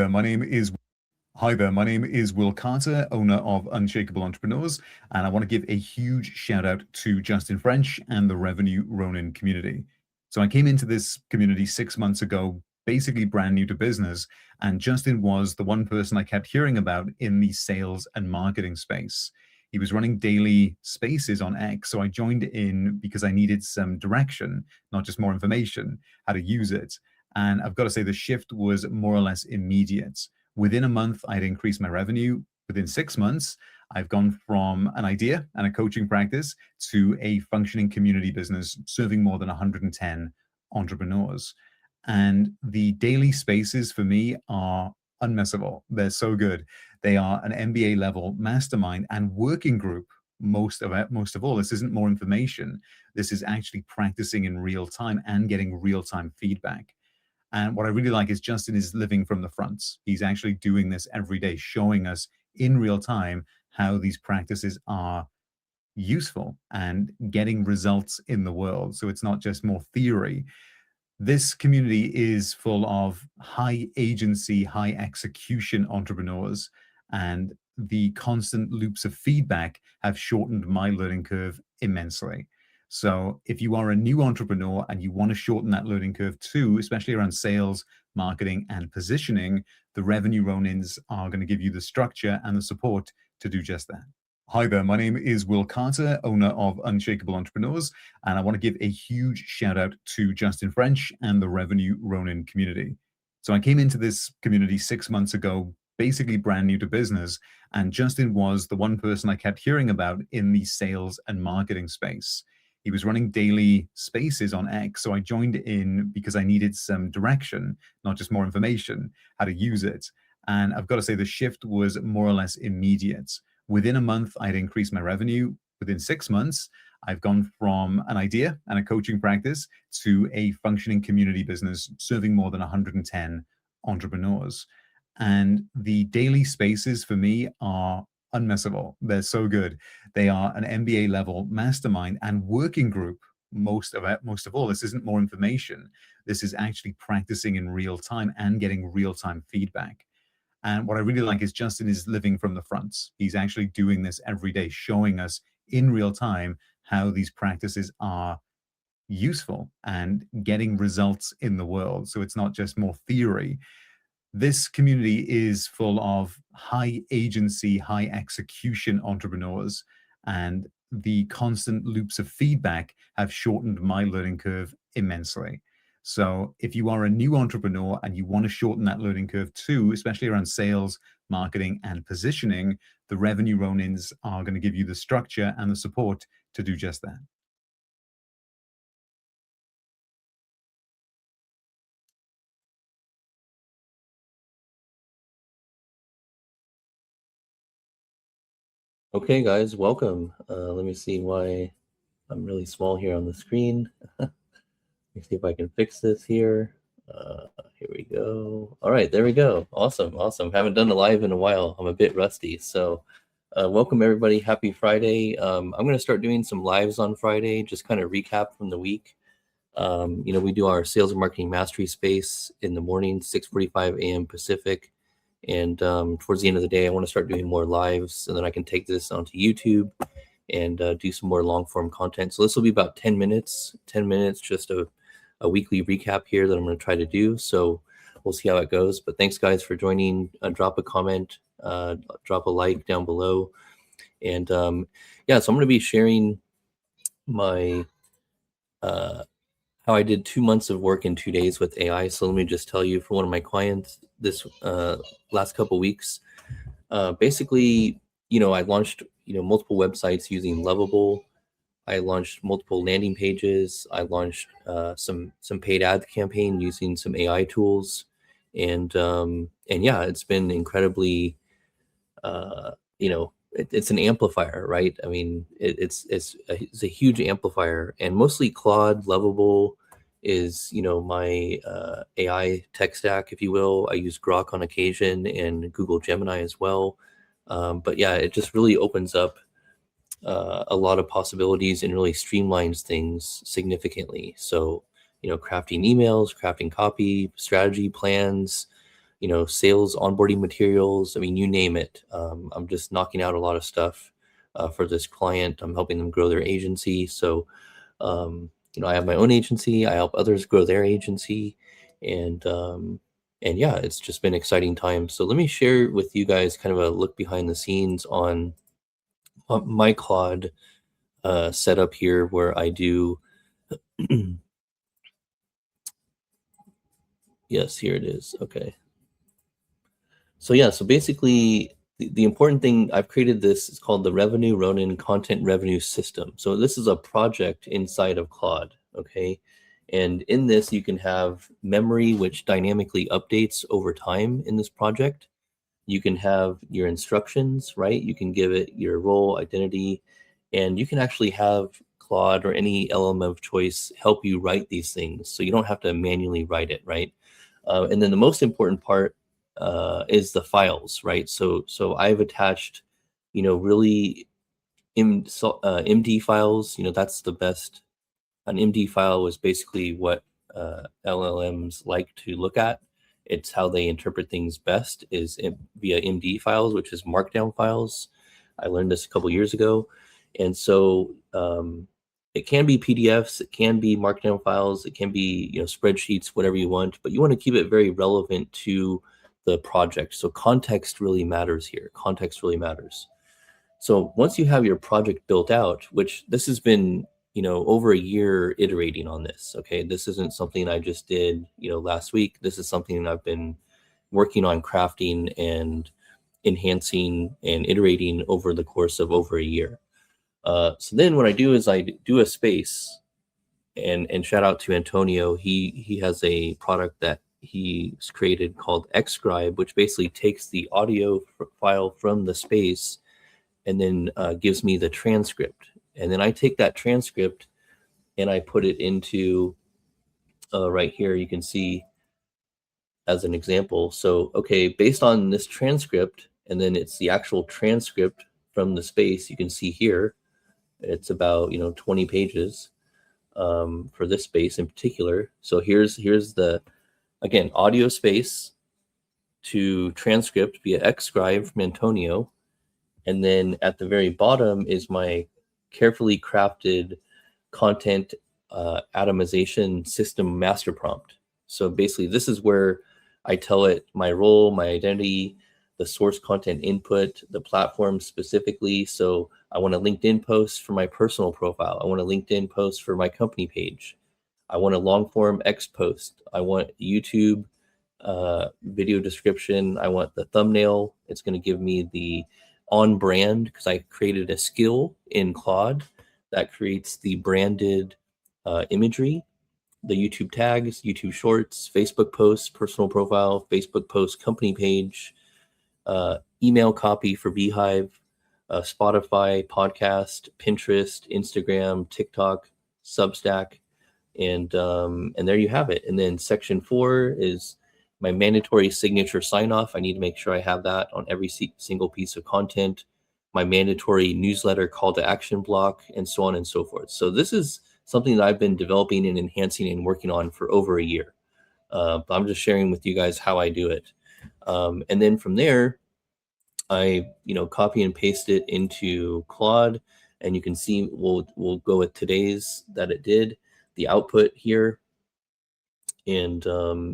Hi there, my name is Will Carter, owner of Unshakable Entrepreneurs, and I want to give a huge shout out to Justin French and the Revenue Ronin community. So I came into this community 6 months ago, basically brand new to business, and Justin was the one person I kept hearing about in the sales and marketing space. He was running daily spaces on X, so I joined in because I needed some direction, not just more information, how to use it. And I've got to say the shift was more or less immediate. Within a month, I'd increased my revenue. Within 6 months, I've gone from an idea and a coaching practice to a functioning community business serving more than 110 entrepreneurs. And the daily spaces for me are unmissable. They're so good. They are an MBA level mastermind and working group. Most of all, this isn't more information. This is actually practicing in real time and getting real time feedback. And what I really like is Justin is living from the front. He's actually doing this every day, showing us in real time how these practices are useful and getting results in the world. So it's not just more theory. This community is full of high agency, high execution entrepreneurs, and the constant loops of feedback have shortened my learning curve immensely. So if you are a new entrepreneur and you want to shorten that learning curve too, especially around sales, marketing, and positioning, the Revenue Ronins are going to give you the structure and the support to do just that. Hi there, my name is Will Carter, owner of Unshakable Entrepreneurs, and I want to give a huge shout out to Justin French and the Revenue Ronin community. So I came into this community 6 months ago, basically brand new to business, and Justin was the one person I kept hearing about in the sales and marketing space. He was running daily spaces on X, so I joined in because I needed some direction, not just more information, how to use it. And I've got to say the shift was more or less immediate. Within a month, I'd increased my revenue. Within 6 months, I've gone from an idea and a coaching practice to a functioning community business serving more than 110 entrepreneurs. And the daily spaces for me are unmissable. They're so good. They are an MBA level mastermind and working group. Most of all, this isn't more information. This is actually practicing in real time and getting real time feedback. And what I really like is Justin is living from the front. He's actually doing this every day, showing us in real time how these practices are useful and getting results in the world. So it's not just more theory. This community is full of high agency, high execution entrepreneurs, and the constant loops of feedback have shortened my learning curve immensely. So if you are a new entrepreneur and you want to shorten that learning curve too, especially around sales, marketing, and positioning, the Revenue Ronins are going to give you the structure and the support to do just that. Okay, guys, welcome. Let me see why I'm really small here on the screen. Let me see if I can fix this here. Here we go. All right, there we go. Awesome, awesome. Haven't done a live in a while. I'm a bit rusty. So welcome, everybody. Happy Friday. I'm going to start doing some lives on Friday, just kind of recap from the week. We do our sales and marketing mastery space in the morning, 6:45 a.m. Pacific. And towards the end of the day, I want to start doing more lives, and then I can take this onto YouTube and do some more long form content. So this will be about 10 minutes, just a weekly recap here that I'm going to try to do. So we'll see how it goes. But thanks, guys, for joining. Drop a comment, drop a like down below. And yeah, so I'm going to be sharing my how I did 2 months of work in 2 days with AI. So let me just tell you, for one of my clients this last couple weeks, basically, I launched, multiple websites using Lovable. I launched multiple landing pages. I launched some paid ad campaign using some AI tools, and yeah, it's been incredibly, it's an amplifier, right? I mean, it's a huge amplifier, and mostly Claude, Lovable is, my AI tech stack, if you will. I use Grok on occasion and Google Gemini as well. But yeah, it just really opens up a lot of possibilities and really streamlines things significantly. So, crafting emails, crafting copy, strategy plans, sales onboarding materials. I mean, you name it. I'm just knocking out a lot of stuff for this client. I'm helping them grow their agency. So, I have my own agency. I help others grow their agency, and yeah, it's just been exciting times. So let me share with you guys kind of a look behind the scenes on my Claude setup here, where I do. Yes, here it is. Okay. So yeah, so basically the important thing, I've created this, it's called the Revenue Ronin Content Revenue System. So this is a project inside of Claude, okay? And in this, you can have memory, which dynamically updates over time in this project. You can have your instructions, right? You can give it your role, identity, and you can actually have Claude or any LLM of choice help you write these things. So you don't have to manually write it, right? And then the most important part is the files, right? So I've attached, really MD files. That's the best. An MD file is basically what LLMs like to look at. It's how they interpret things best is via MD files, which is markdown files. I learned this a couple years ago, and so it can be PDFs, it can be markdown files, it can be spreadsheets, whatever you want, but you want to keep it very relevant to the project. So context really matters here. Context really matters. So once you have your project built out, which this has been over a year iterating on this. Okay, this isn't something I just did last week. This is something I've been working on crafting and enhancing and iterating over the course of over a year. So then what I do is I do a space, and shout out to Antonio. He has a product that he's created called Xscribe, which basically takes the audio file from the space and then gives me the transcript. And then I take that transcript and I put it into right here. You can see as an example. So, okay, based on this transcript, and then it's the actual transcript from the space. You can see here, it's about 20 pages for this space in particular. So here's the, again, audio space to transcript via Xscribe from Antonio. And then at the very bottom is my carefully crafted content atomization system master prompt. So basically, this is where I tell it my role, my identity, the source content input, the platform specifically. So I want a LinkedIn post for my personal profile. I want a LinkedIn post for my company page. I want a long form X post. I want YouTube video description. I want the thumbnail. It's going to give me the on brand, because I created a skill in Claude that creates the branded imagery, the YouTube tags, YouTube shorts, Facebook posts, personal profile, Facebook post, company page, email copy for Beehive, Spotify, podcast, Pinterest, Instagram, TikTok, Substack, and there you have it. And then section 4 is my mandatory signature sign-off. I need to make sure I have that on every single piece of content, my mandatory newsletter call to action block, and so on and so forth. So this is something that I've been developing and enhancing and working on for over a year. But I'm just sharing with you guys how I do it. And then from there, I copy and paste it into Claude, and you can see we'll go with today's that it did, the output here. And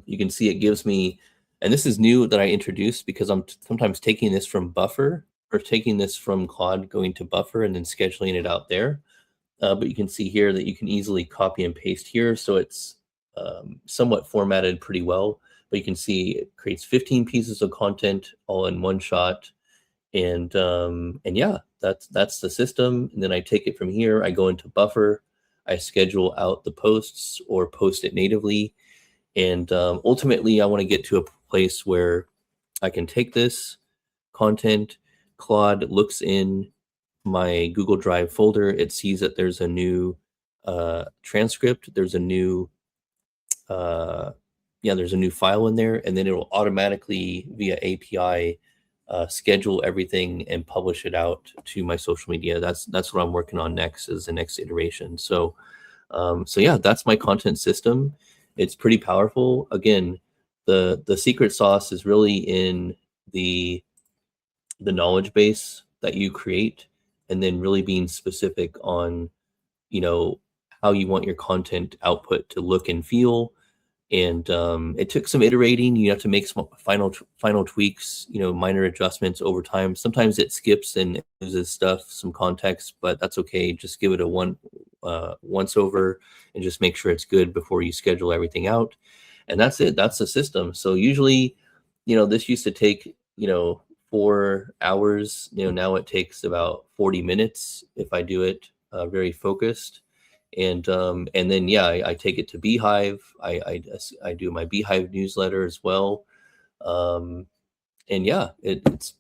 you can see it gives me, and this is new that I introduced because I'm sometimes taking this from Buffer, or taking this from Claude, going to Buffer and then scheduling it out there. But you can see here that you can easily copy and paste here. So it's somewhat formatted pretty well, but you can see it creates 15 pieces of content all in one shot. And yeah, that's the system. And then I take it from here, I go into Buffer, I schedule out the posts or post it natively. And ultimately, I want to get to a place where I can take this content, Claude looks in my Google Drive folder, it sees that there's a new transcript, there's a new there's a new file in there, and then it will automatically via API schedule everything and publish it out to my social media. That's what I'm working on next, is the next iteration. So yeah, that's my content system. It's pretty powerful. Again, the secret sauce is really in the knowledge base that you create, and then really being specific on, you know, how you want your content output to look and feel. And it took some iterating. You have to make some final tweaks, you know, minor adjustments over time. Sometimes it skips and loses stuff, some context, but that's okay. Just give it a once over and just make sure it's good before you schedule everything out. And that's it. That's the system. So usually, you know, this used to take, you know, 4 hours. You know, now it takes about 40 minutes if I do it very focused. And then yeah, I take it to Beehive. I do my Beehive newsletter as well. And yeah,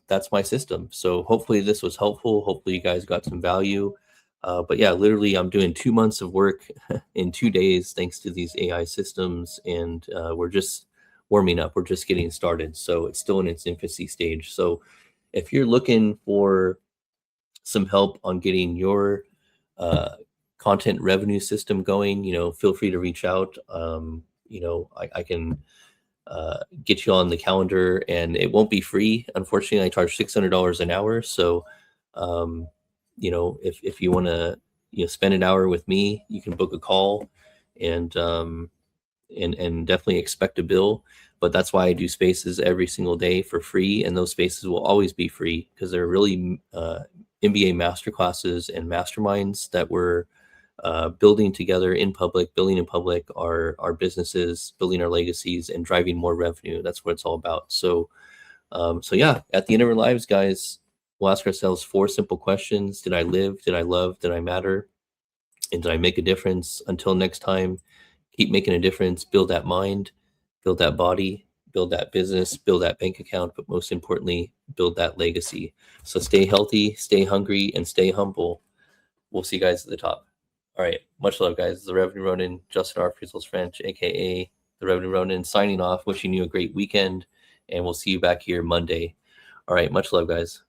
that's my system. So hopefully this was helpful. Hopefully you guys got some value. But yeah, literally I'm doing 2 months of work in 2 days thanks to these AI systems, and we're just warming up. We're just getting started. So it's still in its infancy stage. So if you're looking for some help on getting your content revenue system going, you know, feel free to reach out. You know, I can get you on the calendar, and it won't be free. Unfortunately, I charge $600 an hour. So, you know, if you want to, you know, spend an hour with me, you can book a call, and definitely expect a bill. But that's why I do spaces every single day for free, and those spaces will always be free because they're really MBA masterclasses and masterminds that we're building together in public, building in public our businesses, building our legacies, and driving more revenue. That's what it's all about. So, so yeah, at the end of our lives, guys, we'll ask ourselves 4 simple questions. Did I live? Did I love? Did I matter? And did I make a difference? Until next time, keep making a difference. Build that mind, build that body, build that business, build that bank account, but most importantly, build that legacy. So stay healthy, stay hungry, and stay humble. We'll see you guys at the top. All right. Much love, guys. The Revenue Ronin, Justin R. French, aka the Revenue Ronin, signing off, wishing you a great weekend, and we'll see you back here Monday. All right. Much love, guys.